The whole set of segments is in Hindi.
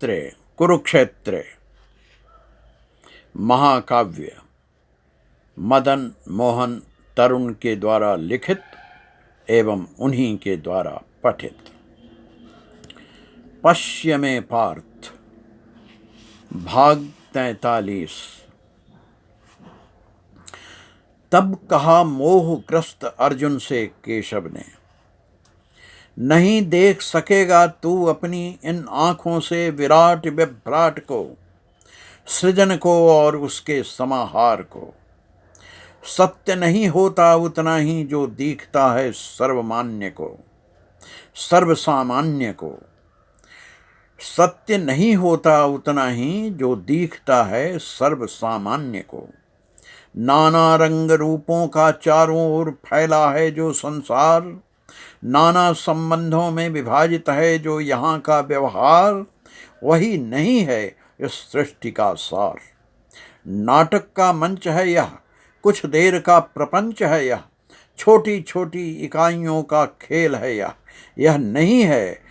कुरुक्षेत्र महाकाव्य मदन मोहन तरुण के द्वारा लिखित एवं उन्हीं के द्वारा पठित। पश्य में पार्थ, भाग 43। तब कहा मोहग्रस्त अर्जुन से केशव ने, नहीं देख सकेगा तू अपनी इन आंखों से विराट विभ्राट को, सृजन को और उसके समाहार को। सत्य नहीं होता उतना ही जो दिखता है सर्वमान्य को, सर्वसामान्य को। सत्य नहीं होता उतना ही जो दिखता है सर्वसामान्य को। नाना रंग रूपों का चारों ओर फैला है जो संसार, नाना संबंधों में विभाजित है जो यहाँ का व्यवहार, वही नहीं है इस सृष्टि का सार। नाटक का मंच है यह, कुछ देर का प्रपंच है यह, छोटी छोटी इकाइयों का खेल है यह नहीं है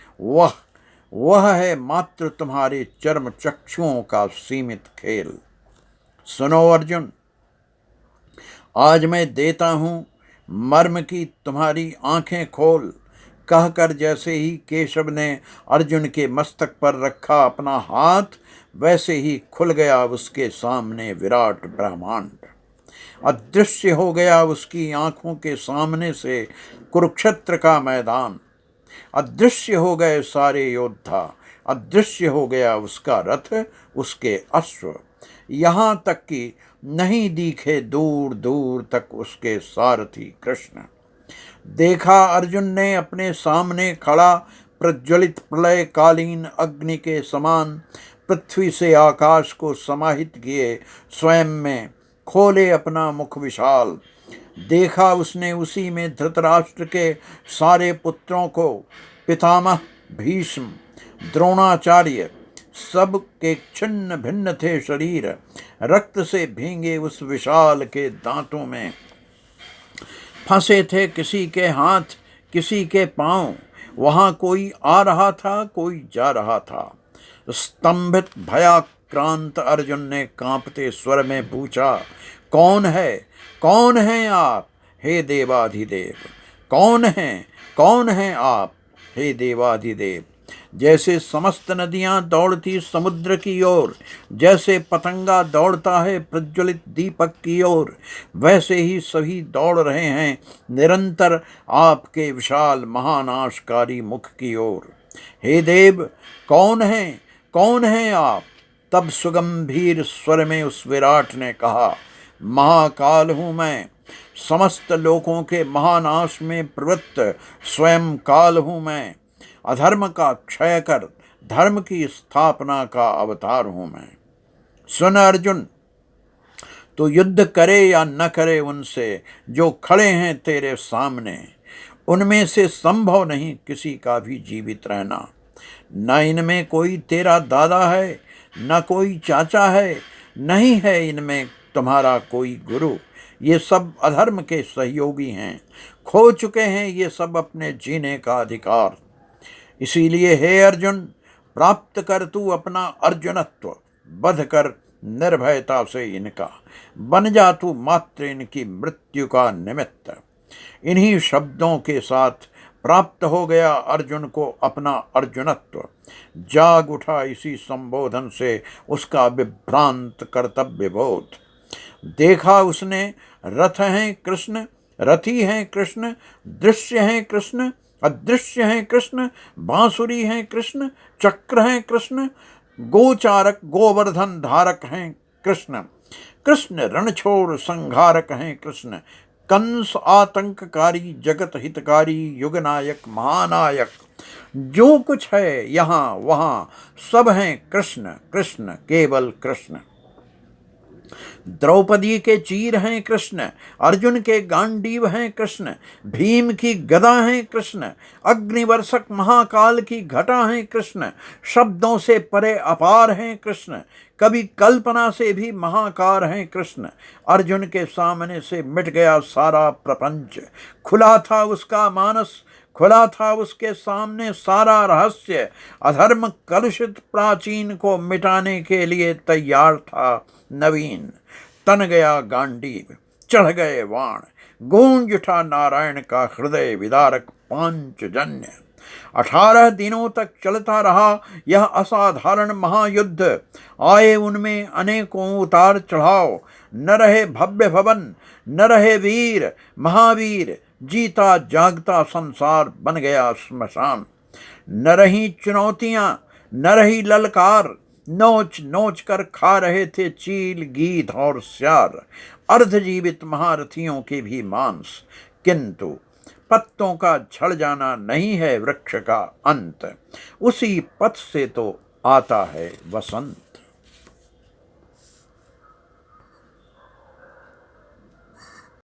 वह है मात्र तुम्हारे चर्म चक्षुओं का सीमित खेल। सुनो अर्जुन, आज मैं देता हूँ मर्म की तुम्हारी आंखें खोल। कहकर जैसे ही केशव ने अर्जुन के मस्तक पर रखा अपना हाथ, वैसे ही खुल गया उसके सामने विराट ब्रह्मांड। अदृश्य हो गया उसकी आंखों के सामने से कुरुक्षेत्र का मैदान। अदृश्य हो गए सारे योद्धा, अदृश्य हो गया उसका रथ, उसके अश्व, यहाँ तक कि नहीं दिखे दूर दूर तक उसके सारथी कृष्ण। देखा अर्जुन ने अपने सामने खड़ा प्रज्वलित प्रलय कालीन अग्नि के समान, पृथ्वी से आकाश को समाहित किए स्वयं में, खोले अपना मुख विशाल। देखा उसने उसी में धृतराष्ट्र के सारे पुत्रों को, पितामह भीष्म, द्रोणाचार्य, सब के छिन्न भिन्न थे शरीर, रक्त से भींगे उस विशाल के दांतों में। फंसे थे किसी के हाथ किसी के पांव, वहां कोई आ रहा था कोई जा रहा था। स्तंभित भयाक्रांत अर्जुन ने कांपते स्वर में पूछा, कौन है आप हे देवाधिदेव? कौन है आप हे देवाधिदेव? जैसे समस्त नदियां दौड़ती समुद्र की ओर, जैसे पतंगा दौड़ता है प्रज्वलित दीपक की ओर, वैसे ही सभी दौड़ रहे हैं निरंतर आपके विशाल महानाशकारी मुख की ओर। हे देव, कौन है आप? तब सुगंभीर स्वर में उस विराट ने कहा, महाकाल हूं मैं, समस्त लोकों के महानाश में प्रवृत्त स्वयं काल हूं मैं। अधर्म का क्षय कर धर्म की स्थापना का अवतार हूं मैं। सुन अर्जुन, तो युद्ध करे या न करे उनसे जो खड़े हैं तेरे सामने, उनमें से संभव नहीं किसी का भी जीवित रहना। न इनमें कोई तेरा दादा है, न कोई चाचा है, नहीं है इनमें तुम्हारा कोई गुरु। ये सब अधर्म के सहयोगी हैं, खो चुके हैं ये सब अपने जीने का अधिकार। इसीलिए हे अर्जुन, प्राप्त कर तू अपना अर्जुनत्व, बध कर निर्भयता से इनका, बन जा तू मात्र इनकी मृत्यु का निमित्त। इन्हीं शब्दों के साथ प्राप्त हो गया अर्जुन को अपना अर्जुनत्व। जाग उठा इसी संबोधन से उसका विभ्रांत कर्तव्य बोध। देखा उसने रथ हैं कृष्ण, रथी हैं कृष्ण, दृश्य हैं कृष्ण, अदृश्य हैं कृष्ण, बांसुरी हैं कृष्ण, चक्र हैं कृष्ण, गोचारक गोवर्धन धारक हैं कृष्ण, कृष्ण रणछोड़ संहारक हैं कृष्ण, कंस आतंककारी जगत हितकारी युगनायक महानायक। जो कुछ है यहाँ वहाँ सब हैं कृष्ण कृष्ण, केवल कृष्ण। द्रौपदी के चीर हैं कृष्ण, अर्जुन के गांडीव हैं कृष्ण, भीम की गदा हैं कृष्ण, अग्निवर्षक महाकाल की घटा हैं कृष्ण, शब्दों से परे अपार हैं कृष्ण, कभी कल्पना से भी महाकार हैं कृष्ण। अर्जुन के सामने से मिट गया सारा प्रपंच, खुला था उसका मानस, खुला था उसके सामने सारा रहस्य। अधर्म कलुषित प्राचीन को मिटाने के लिए तैयार था नवीन। तन गया गांडीव, चढ़ गए वाण, गूंज उठा नारायण का हृदय विदारक पांचजन्य। 18 दिनों तक चलता रहा यह असाधारण महायुद्ध। आए उनमें अनेकों उतार चढ़ाव। न रहे भव्य भवन, न रहे वीर महावीर, जीता जागता संसार बन गया श्मशान। न रही चुनौतियां, न रही ललकार, नोच नोच कर खा रहे थे चील गीध और स्यार, अर्धजीवित महारथियों के भी मांस। किंतु पत्तों का झड़ जाना नहीं है वृक्ष का अंत, उसी पथ से तो आता है वसंत।